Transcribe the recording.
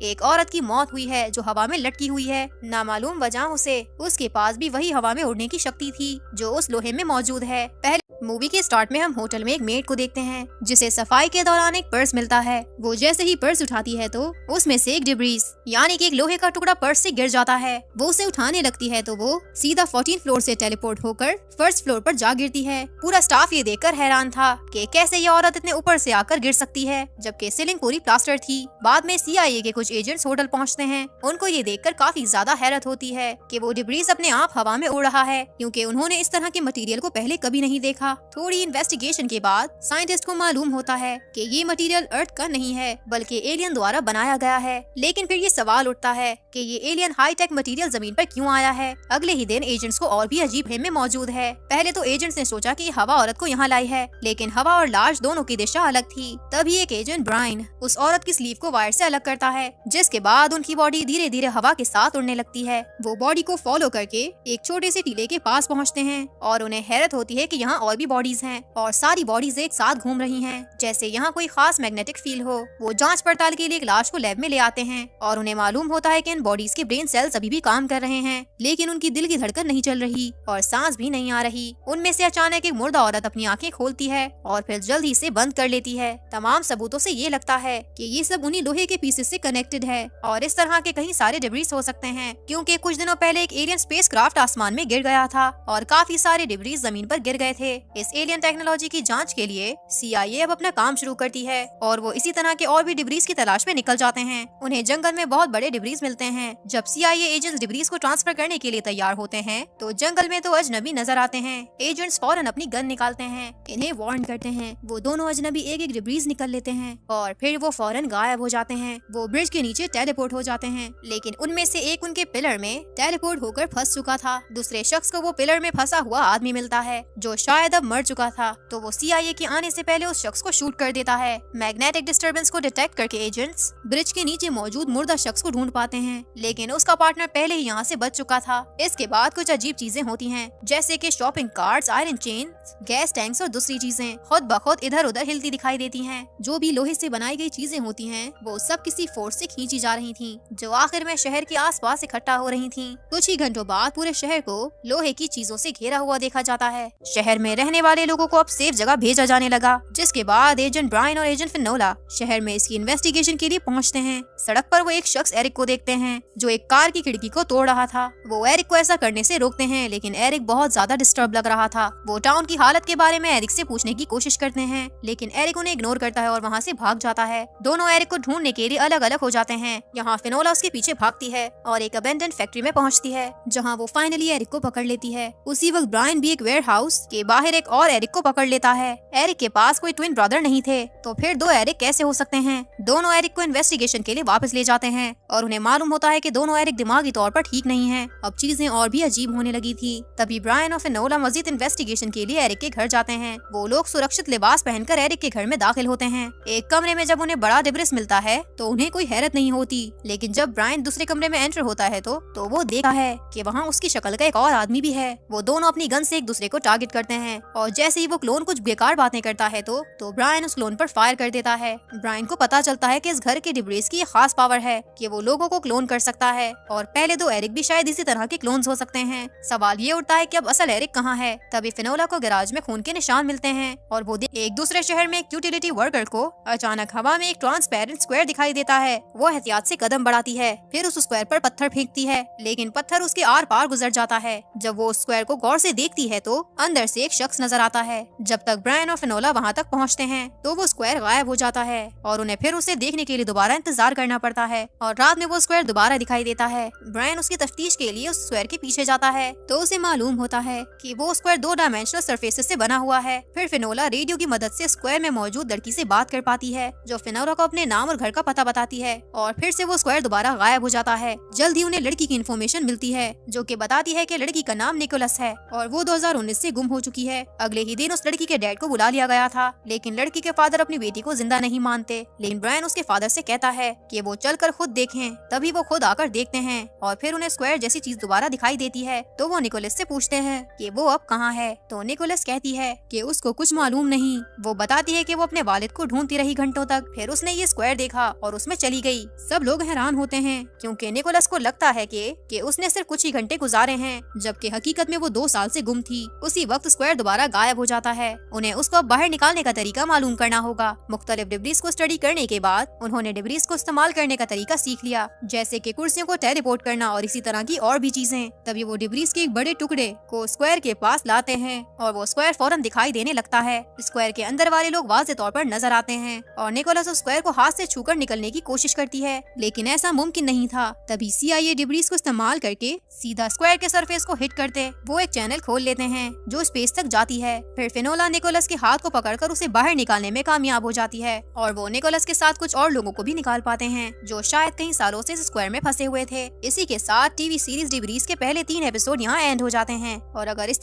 एक औरत की मौत हुई है जो हवा में लटकी हुई है। नामालूम वजहों से उसके पास भी वही हवा में उड़ने की शक्ति थी जो उस लोहे में मौजूद है। पहले मूवी के स्टार्ट में हम होटल में एक मेड को देखते हैं जिसे सफाई के दौरान एक पर्स मिलता है। वो जैसे ही पर्स उठाती है तो उसमें से एक डिब्रीज यानी कि एक लोहे का टुकड़ा पर्स से गिर जाता है। वो उसे उठाने लगती है तो वो सीधा 14 फ्लोर से टेलीपोर्ट होकर फर्स्ट फ्लोर पर जा गिरती है। पूरा स्टाफ ये देखकर हैरान था कि कैसे ये औरत इतने ऊपर से आकर गिर सकती है जबकि सीलिंग पूरी प्लास्टर थी। बाद में CIA के कुछ एजेंट्स होटल पहुंचते हैं। उनको ये देखकर काफी ज्यादा हैरत होती है कि वो डिब्रीज अपने आप हवा में उड़ रहा है क्योंकि उन्होंने इस तरह के मटेरियल को पहले कभी नहीं देखा। थोड़ी इन्वेस्टिगेशन के बाद साइंटिस्ट को मालूम होता है कि ये मटेरियल अर्थ का नहीं है बल्कि एलियन द्वारा बनाया गया है। लेकिन फिर ये सवाल उठता है कि ये एलियन हाईटेक मटेरियल जमीन पर क्यों आया है। अगले ही दिन एजेंट्स को और भी अजीब हिम में मौजूद है। पहले तो एजेंट्स ने सोचा कि हवा औरत को यहाँ लाई है, लेकिन हवा और लाश दोनों की दिशा अलग थी। तभी एक एजेंट ब्रायन उस औरत की स्लीव को वायर से अलग करता है, जिसके बाद उनकी बॉडी धीरे धीरे हवा के साथ उड़ने लगती है। वो बॉडी को फॉलो करके एक छोटे से टीले के पास पहुँचते हैं और उन्हें हैरत होती है कि यहाँ और भी बॉडीज हैं और सारी बॉडीज एक साथ घूम रही हैं, जैसे यहाँ कोई खास मैग्नेटिक फील्ड हो। वो जांच पड़ताल के लिए एक लाश को लैब में ले आते हैं और उन्हें मालूम होता है कि इन बॉडीज के ब्रेन सेल्स अभी भी काम कर रहे हैं, लेकिन उनकी दिल की धड़कन नहीं चल रही और सांस भी नहीं आ रही। उनमें से अचानक एक मुर्दा औरत अपनी आंखें खोलती है और फिर जल्दी से बंद कर लेती है। तमाम सबूतों से ये लगता है कि ये सब उन्हीं लोहे के पीसेस से कनेक्टेड है और इस तरह के कहीं सारे डिब्रीज हो सकते हैं क्योंकि कुछ दिनों पहले एक एलियन स्पेसक्राफ्ट आसमान में गिर गया था और काफी सारे डिब्रीज जमीन पर गिर गए थे। इस एलियन टेक्नोलॉजी की जांच के लिए CIA अब अपना काम शुरू करती है और वो इसी तरह के और भी डिब्रीज की तलाश में निकल जाते हैं। उन्हें जंगल में बहुत बड़े डिब्रीज मिलते हैं। जब CIA एजेंट्स डिब्रीज को ट्रांसफर करने के लिए तैयार होते हैं तो जंगल में तो अजनबी नजर आते हैं। एजेंट्स फौरन अपनी गन निकालते हैं, इन्हें वार्न करते हैं। वो दोनों अजनबी एक एक डिब्रीज निकल लेते हैं और फिर वो फौरन गायब हो जाते हैं। वो ब्रिज के नीचे टेलीपोर्ट हो जाते हैं, लेकिन उनमें से एक उनके पिलर में टेलीपोर्ट होकर फंस चुका था। दूसरे शख्स को वो पिलर में फंसा हुआ आदमी मिलता है जो शायद अब मर चुका था, तो वो CIA के आने से पहले उस शख्स को शूट कर देता है। मैग्नेटिक डिस्टरबेंस को डिटेक्ट करके एजेंट्स ब्रिज के नीचे मौजूद मुर्दा शख्स को ढूंढ पाते हैं, लेकिन उसका पार्टनर पहले ही यहाँ से बच चुका था। इसके बाद कुछ अजीब चीजें होती हैं, जैसे कि shopping carts, iron chain, gas tanks और दूसरी चीजें खुद ब खुद इधर उधर हिलती दिखाई देती हैं। जो भी लोहे से बनाई गई चीजें होती हैं, वो सब किसी फोर्स से खींची जा रही थीं, जो आखिर में शहर के आसपास इकट्ठा हो रही थीं। कुछ ही घंटों बाद पूरे शहर को लोहे की चीजों से घेरा हुआ देखा जाता है। शहर में रहने वाले लोगों को अब सेफ जगह भेजा जाने लगा, जिसके बाद एजेंट ब्रायन और एजेंट फिनोला शहर में इसकी इन्वेस्टिगेशन के लिए पहुंचते हैं। सड़क पर वो एक शख्स एरिक को देखते हैं जो एक कार की खिड़की को तोड़ रहा था। वो एरिक को ऐसा करने से रोकते हैं, लेकिन एरिक बहुत ज्यादा डिस्टर्ब लग रहा था। वो टाउन की हालत के बारे में एरिक से पूछने की कोशिश करते हैं, लेकिन एरिक उन्हें इग्नोर करता है और वहाँ से भाग जाता है। दोनों एरिक को ढूंढने के लिए अलग अलग हो जाते हैं। यहाँ फिनोला उसके पीछे भागती है और एक अबेंडन फैक्ट्री में पहुँचती है, जहाँ वो फाइनली एरिक को पकड़ लेती है। उसी वक्त ब्रायन भी एक वेयर हाउस के बाहर एक और एरिक को पकड़ लेता है। एरिक के पास कोई ट्विन ब्रदर नहीं थे, तो फिर दो एरिक कैसे हो सकते हैं। दोनों एरिक को इन्वेस्टिगेशन के लिए वापस ले जाते हैं और उन्हें मालूम होता है कि दोनों एरिक दिमागी तौर पर ठीक नहीं हैं। अब चीजें और भी अजीब होने लगी थी। तभी ब्रायन और फिनोला मजीद इन्वेस्टिगेशन के लिए एरिक के घर जाते हैं। वो लोग सुरक्षित लिबास पहनकर एरिक के घर में दाखिल होते हैं। एक कमरे में जब उन्हें बड़ा डिब्रिस मिलता है तो उन्हें कोई हैरत नहीं होती, लेकिन जब ब्रायन दूसरे कमरे में एंटर होता है तो वो देखता है कि वहाँ उसकी शक्ल का एक और आदमी भी है। वो दोनों अपनी गन से एक दूसरे को टारगेट करते हैं और जैसे ही वो क्लोन कुछ बेकार बातें करता है तो ब्रायन उस क्लोन पर फायर कर देता है। ब्रायन को पता चलता है कि इस घर के डिब्रीज की खास पावर है कि वो लोगों को क्लोन कर सकता है और पहले दो एरिक भी शायद इसी तरह के क्लोन्स हो सकते हैं। सवाल ये उठता है कि अब असल एरिक कहाँ है। तभी फिनोला को गैराज में खून के निशान मिलते हैं और वो एक दूसरे शहर में एक यूटिलिटी वर्कर को अचानक हवा में एक ट्रांसपेरेंट स्क्वायर दिखाई देता है। वो एहतियात से कदम बढ़ाती है, फिर उस स्क्वायर पर पत्थर फेंकती है, लेकिन पत्थर उसके आर पार गुजर जाता है। जब वो उस स्क्वायर को गौर से देखती है तो अंदर से एक शख्स नजर आता है। जब तक ब्रायन और फिनोला वहाँ तक पहुँचते हैं तो वो स्क्वायर गायब हो जाता है और उन्हें फिर उसे देखने के लिए दोबारा इंतजार करना पड़ता है और रात में वो स्क्वायर दोबारा दिखाई देता है। ब्रायन उसकी तफ्तीश के लिए उस स्क्वायर के पीछे जाता है तो उसे मालूम होता है कि वो स्क्वायर 2 डायमेंशनल सरफेसेस से बना हुआ है। फिर फिनोला रेडियो की मदद से स्क्वायर में मौजूद लड़की से बात कर पाती है, जो फिनोला को अपने नाम और घर का पता बताती है और फिर से वो स्क्वायर दोबारा गायब हो जाता है। जल्द ही उन्हें लड़की की इन्फॉर्मेशन मिलती है जो कि बताती है कि लड़की का नाम निकोलस है और वो 2019 से गुम हो चुकी है। अगले ही दिन उस लड़की के डैड को बुला लिया गया था, लेकिन लड़की के फादर अपनी बेटी को जिंदा नहीं मानते। लेकिन ब्रायन उसके फादर से कहता है कि वो चलकर खुद देखें। तभी वो खुद आकर देखते हैं और फिर उन्हें स्क्वायर जैसी चीज दोबारा दिखाई देती है। तो वो निकोलस से पूछते हैं कि वो अब कहाँ है। तो निकोलस कहती है कि उसको कुछ मालूम नहीं। वो बताती है कि वो अपने वालिद को ढूंढती रही घंटों तक, फिर उसने ये स्क्वायर देखा और उसमें चली गई। सब लोग हैरान होते हैं क्योंकि निकोलस को लगता है कि उसने सिर्फ कुछ ही घंटे गुजारे हैं, जबकि हकीकत में वो 2 साल से गुम थी। उसी वक्त स्क्वायर दोबारा गायब हो जाता है। उन्हें उसको बाहर निकालने का तरीका मालूम करना होगा। मुख्तलिफ डिब्रीज को स्टडी करने के बाद उन्होंने डिब्रीज को इस्तेमाल करने का तरीका सीख लिया, जैसे कि कुर्सियों को टेलीपोर्ट करना और इसी तरह की और भी चीजें। तभी वो डिब्रीज के एक बड़े टुकड़े को स्क्वायर के पास लाते हैं और वो स्क्वायर फौरन दिखाई देने लगता है। स्क्वायर के अंदर वाले लोग वाज़ेह तौर पर नजर आते हैं और निकोलस उस स्क्वायर को हाथ से छूकर निकलने की कोशिश करती है, लेकिन ऐसा मुमकिन नहीं था। तभी CIA डिब्रीज को इस्तेमाल करके सीधा स्क्वायर के सरफेस को हिट करते वो एक चैनल खोल लेते हैं जो स्पेस तक जाती है। फिर फिनोला निकोलस के हाथ को पकड़कर उसे बाहर निकालने में कामयाब हो जाती है और वो निकोलस के साथ कुछ और लोगों को भी निकाल पाते हैं जो शायद कई सालों से इस स्क्वायर में फंसे हुए थे। इसी के साथ टीवी सीरीज डिब्रीज के पहले 3 एपिसोड यहाँ एंड हो जाते हैं। और अगर इस